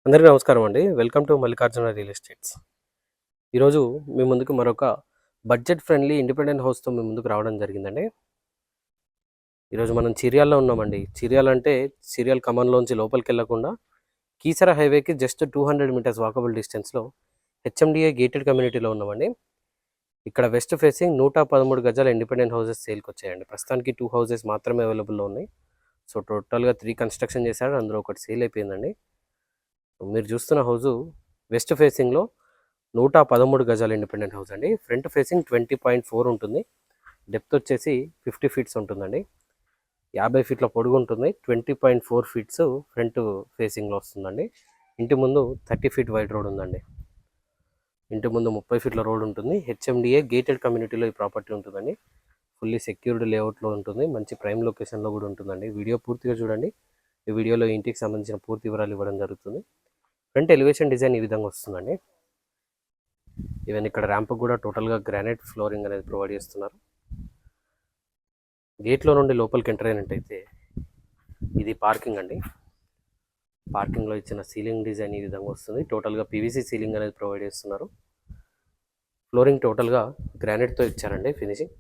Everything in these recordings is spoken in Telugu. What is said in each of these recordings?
అందరికీ నమస్కారం అండి. Welcome to Mallikarjuna real estates. ఈరోజు మీ ముందుకు మరొక బడ్జెట్ ఫ్రెండ్లీ ఇండిపెండెంట్ హౌస్తో మీ ముందుకు రావడం జరిగిందండి. ఈరోజు మనం చిర్యాల్లో ఉన్నామండి. చిర్యాల్ అంటే చిర్యాల్ కమాన్లోంచి లోపలికి వెళ్ళకుండా కీసర హైవేకి జస్ట్ 200 మీటర్స్ వాకబుల్ డిస్టెన్స్లో హెచ్ఎండిఏ గేటెడ్ కమ్యూనిటీలో ఉన్నామండి. ఇక్కడ వెస్ట్ ఫేసింగ్ 113 గజాల ఇండిపెండెంట్ హౌసెస్ సేల్కి వచ్చాయండి. ప్రస్తుతానికి 2 హౌసెస్ మాత్రమే అవైలబుల్లో ఉన్నాయి. సో టోటల్గా 3 కన్స్ట్రక్షన్ చేశారు, అందులో ఒకటి సేల్ అయిపోయిందండి. మీరు చూస్తున్న హౌజు వెస్ట్ ఫేసింగ్లో 113 గజాల ఇండిపెండెంట్ హౌస్ అండి. ఫ్రంట్ ఫేసింగ్ 20.4 ఉంటుంది. డెప్త్ వచ్చేసి 50 ఫీట్స్ ఉంటుందండి. 50 ఫీట్ల పొడుగు ఉంటుంది. 20.4 ఫీట్స్ ఫ్రంట్ ఫేసింగ్లో వస్తుందండి. ఇంటి ముందు 30 ఫీట్ వైడ్ రోడ్ ఉందండి. ఇంటి ముందు 30 ఫీట్ల రోడ్ ఉంటుంది. హెచ్ఎండిఏ గేటెడ్ కమ్యూనిటీలో ఈ ప్రాపర్టీ ఉంటుందండి. ఫుల్లీ సెక్యూర్డ్ లేఅవుట్లో ఉంటుంది. మంచి ప్రైమ్ లొకేషన్లో కూడా ఉంటుందండి. వీడియో పూర్తిగా చూడండి. ఈ వీడియోలో ఇంటికి సంబంధించిన పూర్తి వివరాలు ఇవ్వడం జరుగుతుంది. ఫ్రంట్ ఎలివేషన్ డిజైన్ ఈ విధంగా వస్తుందండి. ఈవెన్ ఇక్కడ ర్యాంప్ కూడా టోటల్గా గ్రానైట్ ఫ్లోరింగ్ అనేది ప్రొవైడ్ చేస్తున్నారు. గేట్లో నుండి లోపలికి ఎంటర్ అయినట్టయితే ఇది పార్కింగ్ అండి. పార్కింగ్లో ఇచ్చిన సీలింగ్ డిజైన్ ఈ విధంగా వస్తుంది. టోటల్గా పీవీసీ సీలింగ్ అనేది ప్రొవైడ్ చేస్తున్నారు. ఫ్లోరింగ్ టోటల్గా గ్రానైట్తో ఇచ్చారండి ఫినిషింగ్.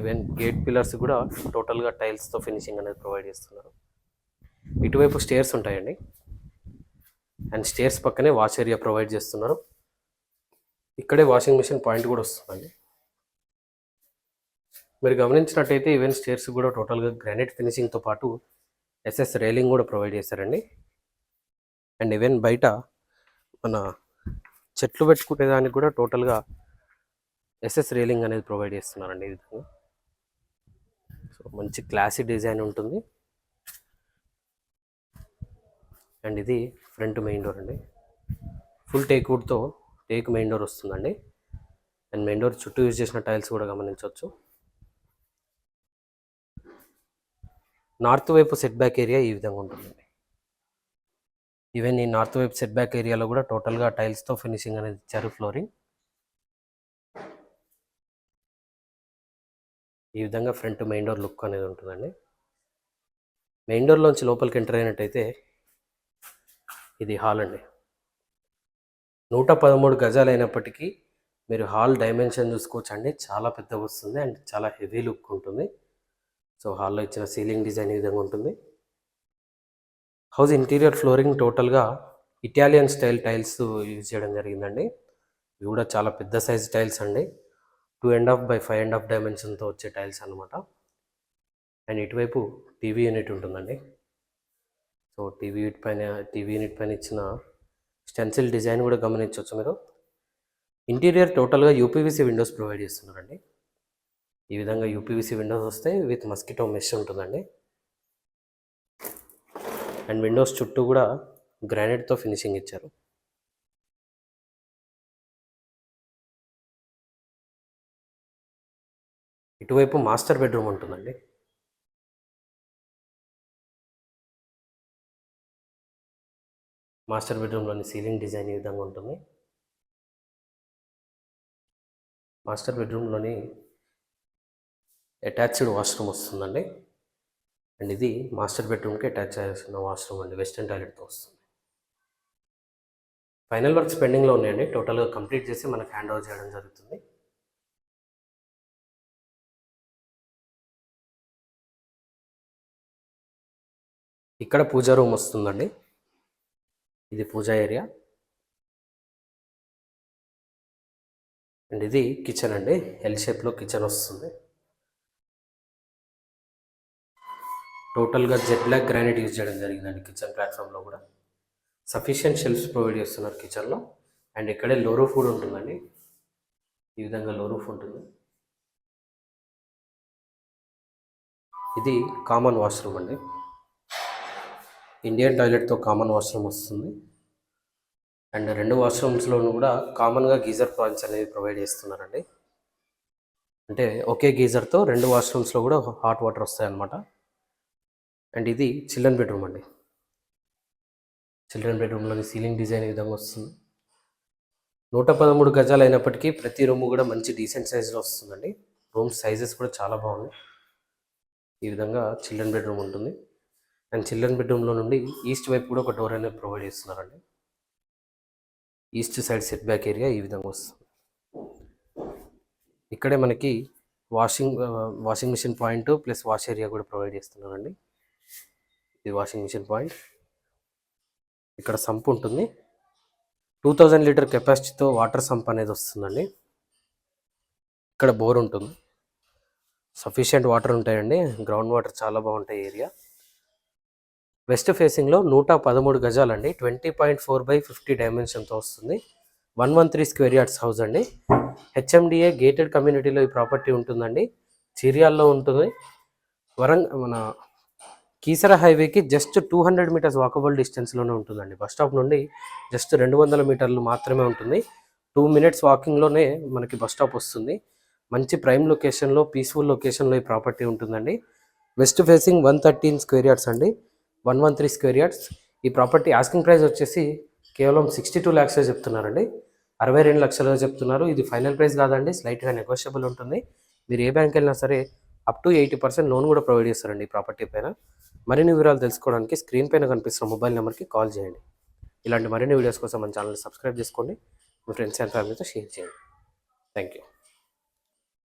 ఈవెన్ గేట్ పిల్లర్స్ కూడా టోటల్గా టైల్స్తో ఫినిషింగ్ అనేది ప్రొవైడ్ చేస్తున్నారు. ఇటువైపు స్టేర్స్ ఉంటాయండి. అండ్ స్టేర్స్ పక్కనే వాష్ ఏరియా ప్రొవైడ్ చేస్తున్నారు. ఇక్కడే వాషింగ్ మిషన్ పాయింట్ కూడా వస్తుందండి. మీరు గమనించినట్టయితే ఈవెన్ స్టేర్స్ కూడా టోటల్గా గ్రానైట్ ఫినిషింగ్తో పాటు ఎస్ఎస్ రైలింగ్ కూడా ప్రొవైడ్ చేశారండి. అండ్ ఈవెన్ బయట మన చెట్లు పెట్టుకునే దానికి కూడా టోటల్గా ఎస్ఎస్ రైలింగ్ అనేది ప్రొవైడ్ చేస్తున్నారండి. ఈ విధంగా సో మంచి క్లాసీ డిజైన్ ఉంటుంది. అండ్ ఇది ఫ్రంట్ మెయిన్ డోర్ అండి. ఫుల్ టేక్ వుడ్తో టేక్ మెయిన్ డోర్ వస్తుందండి. అండ్ మెయిన్ డోర్ చుట్టూ యూజ్ చేసిన టైల్స్ కూడా గమనించవచ్చు. నార్త్ వైపు సెట్ బ్యాక్ ఏరియా ఈ విధంగా ఉంటుందండి. ఈవెన్ ఈ నార్త్ వైపు సెట్ బ్యాక్ ఏరియాలో కూడా టోటల్గా టైల్స్తో ఫినిషింగ్ అనేది ఇచ్చారు. ఫ్లోరింగ్ ఈ విధంగా ఫ్రంట్ మెయిన్ డోర్ లుక్ అనేది ఉంటుందండి. మెయిన్ డోర్లోంచి లోపలికి ఎంటర్ అయినట్టయితే ఇది హాల్ అండి. 113 గజాలు అయినప్పటికీ మీరు హాల్ డైమెన్షన్ చూసుకోవచ్చండి. చాలా పెద్దగా వస్తుంది అండ్ చాలా హెవీ లుక్ ఉంటుంది. సో హాల్లో ఇచ్చిన సీలింగ్ డిజైన్ ఈ విధంగా ఉంటుంది. హౌస్ ఇంటీరియర్ ఫ్లోరింగ్ టోటల్గా ఇటాలియన్ స్టైల్ టైల్స్ యూజ్ చేయడం జరిగిందండి. ఇవి కూడా చాలా పెద్ద సైజ్ టైల్స్ అండి. 2.5 by 5.5 డైమెన్షన్తో వచ్చే టైల్స్ అనమాట. అండ్ ఇటువైపు టీవీ యూనిట్ ఉంటుందండి. సో టీవీ యూనిట్ పైన ఇచ్చిన స్టెన్సిల్ డిజైన్ కూడా గమనించవచ్చు మీరు. ఇంటీరియర్ టోటల్గా యూపీవీసీ విండోస్ ప్రొవైడ్ చేస్తున్నారండి. ఈ విధంగా యూపీవీసీ విండోస్ వస్తాయి విత్ మస్కిటో మెష్ ఉంటుందండి. అండ్ విండోస్ చుట్టూ కూడా గ్రానైట్తో ఫినిషింగ్ ఇచ్చారు. ఇటువైపు మాస్టర్ బెడ్రూమ్ ఉంటుందండి. మాస్టర్ బెడ్రూమ్లోని సీలింగ్ డిజైన్ ఈ విధంగా ఉంటుంది. మాస్టర్ బెడ్రూమ్లోని అటాచ్డ్ వాష్రూమ్ వస్తుందండి. అండ్ ఇది మాస్టర్ బెడ్రూమ్కి అటాచ్ చేయాల్సిన వాష్రూమ్ అండి. వెస్టర్న్ టాయిలెట్తో వస్తుంది. ఫైనల్ వర్క్స్ పెండింగ్లో ఉన్నాయండి. టోటల్గా కంప్లీట్ చేసి మనకు హ్యాండ్ ఓవర్ చేయడం జరుగుతుంది. ఇక్కడ పూజా రూమ్ వస్తుందండి. ఇది పూజా ఏరియా. అండ్ ఇది కిచెన్ అండి. ఎల్ షేప్లో కిచెన్ వస్తుంది. టోటల్గా జెట్ బ్లాక్ గ్రానైట్ యూజ్ చేయడం జరిగిందండి. కిచెన్ ప్లాట్ఫామ్లో కూడా సఫిషియెంట్ షెల్ఫ్స్ ప్రొవైడ్ చేస్తున్నారు కిచెన్లో. అండ్ ఇక్కడే లో రూఫ్ కూడా ఉంటుందండి. ఈ విధంగా లో రూఫ్ ఉంటుంది. ఇది కామన్ వాష్రూమ్ అండి. ఇండియన్ టాయిలెట్తో కామన్ వాష్రూమ్ వస్తుంది. అండ్ 2 వాష్రూమ్స్లోనూ కూడా కామన్గా గీజర్ పాయింట్స్ అనేవి ప్రొవైడ్ చేస్తున్నారండి. అంటే ఒకే గీజర్తో 2 వాష్రూమ్స్లో కూడా హాట్ వాటర్ వస్తాయన్నమాట. అండ్ ఇది చిల్డ్రన్ బెడ్రూమ్ అండి. చిల్డ్రన్ బెడ్రూమ్లోని సీలింగ్ డిజైన్ ఈ విధంగా వస్తుంది. 113 గజాలు అయినప్పటికీ ప్రతి రూమ్ కూడా మంచి డీసెంట్ సైజులో వస్తుందండి. రూమ్ సైజెస్ కూడా చాలా బాగున్నాయి. ఈ విధంగా చిల్డ్రన్ బెడ్రూమ్ ఉంటుంది. అండ్ చిల్డ్రన్ బెడ్రూమ్లో నుండి ఈస్ట్ వైపు కూడా ఒక డోర్ అనేది ప్రొవైడ్ చేస్తున్నారండి. East side set back area ఈ విధంగా వస్తుంది. ఇక్కడే మనకి washing machine point plus wash area కూడా ప్రొవైడ్ చేస్తున్నారండి. ఇది వాషింగ్ మిషన్ పాయింట్. ఇక్కడ సంప్ ఉంటుంది. 2000 లీటర్ కెపాసిటీతో వాటర్ సంప్ అనేది వస్తుందండి. ఇక్కడ బోర్ ఉంటుంది. సఫిషియెంట్ వాటర్ ఉంటాయండి. గ్రౌండ్ వాటర్ చాలా బాగుంటాయి ఏరియా. వెస్ట్ ఫేసింగ్లో 113 గజాలండి. 20.4/50 డైమెన్షన్తో వస్తుంది. 113 స్క్వేర్ యార్డ్స్ హౌస్ అండి. హెచ్ఎండిఏ గేటెడ్ కమ్యూనిటీలో ఈ ప్రాపర్టీ ఉంటుందండి. చిరియాల్లో ఉంటుంది. మన కీసర హైవేకి జస్ట్ 200 మీటర్స్ వాకబుల్ డిస్టెన్స్లోనే ఉంటుందండి. బస్ స్టాప్ నుండి జస్ట్ 200 మీటర్లు మాత్రమే ఉంటుంది. 2 మినిట్స్ వాకింగ్లోనే మనకి బస్ స్టాప్ వస్తుంది. మంచి ప్రైమ్ లొకేషన్లో, పీస్ఫుల్ లొకేషన్లో ఈ ప్రాపర్టీ ఉంటుందండి. వెస్ట్ ఫేసింగ్ 113 స్క్వేర్ యార్డ్స్ అండి. 113 స్క్వేర్ యార్డ్స్. ఈ ప్రాపర్టీ ఆస్కింగ్ ప్రైస్ వచ్చేసి కేవలం 62 lakhs చెప్తున్నారండి. 62 లక్షలు చెప్తున్నారు. ఇది ఫైనల్ ప్రైస్ కాదండి, స్లైట్గా నెగోషియబుల్ ఉంటుంది. మీరు ఏ బ్యాంక్ వెళ్ళినా సరే అప్ టు 80% లోన్ కూడా ప్రొవైడ్ చేస్తారండి ఈ ప్రాపర్టీ పైన. మరిన్ని వివరాలు తెలుసుకోవడానికి స్క్రీన్ పైన కనిపిస్తున్న మొబైల్ నెంబర్కి కాల్ చేయండి. ఇలాంటి మరిన్ని వీడియోస్ కోసం మన ఛానల్ని సబ్స్క్రైబ్ చేసుకోండి. మీ ఫ్రెండ్స్ అండ్ ఫ్యామిలీతో షేర్ చేయండి. Thank you.